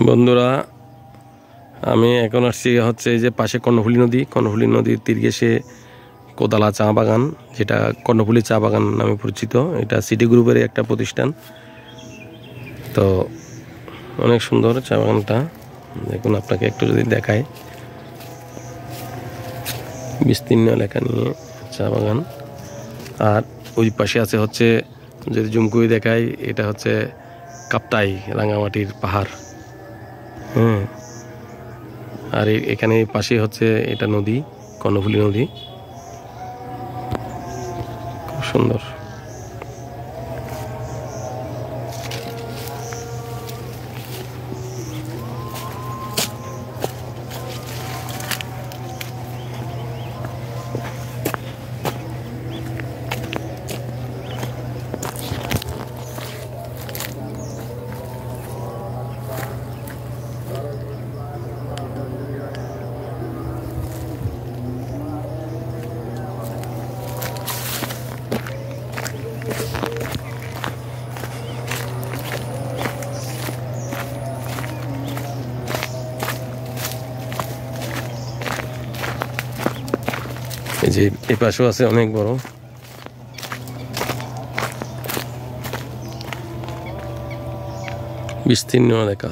বন্ধুরা, আমি এখন আসছি হচ্ছে এই যে পাশে কর্ণফুলী নদীর তীর ঘেঁষে কোদালা চা বাগান, যেটা কর্ণফুলী চা বাগান নামে পরিচিত। এটা সিটি গ্রুপের একটা প্রতিষ্ঠান। তো অনেক সুন্দর চা বাগানটা, দেখুন আপনাকে একটু যদি দেখায়। বিস্তীর্ণ এলাকা নিয়ে চা বাগান। আর ওই পাশে আছে হচ্ছে, যদি জুম করে দেখায়, এটা হচ্ছে কাপ্তাই রাঙামাটির পাহাড়। আর এখানে পাশে হচ্ছে এটা নদী, কর্ণফুলী নদী, খুব সুন্দর। এই যে এই পাশেও আছে অনেক বড়। বিস্তীর্ণ এলাকা।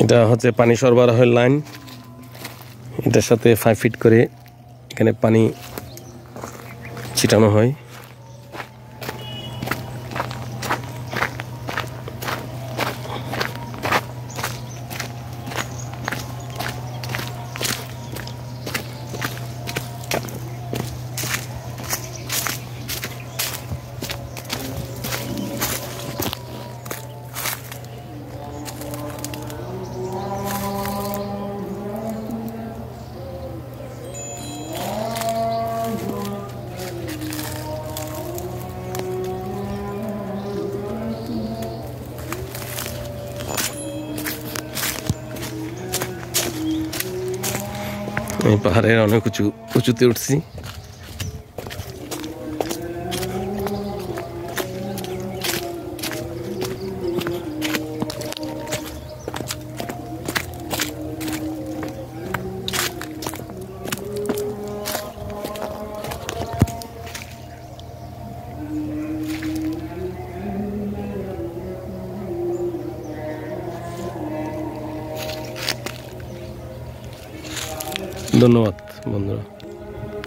এটা হচ্ছে পানি সরবরাহের লাইন। এটার সাথে 5 ফিট করে এখানে পানি ছিটানো হয়। এই পাহাড়ের অনেক উঁচুতে উঠছি। ধন্যবাদ বন্ধুরা।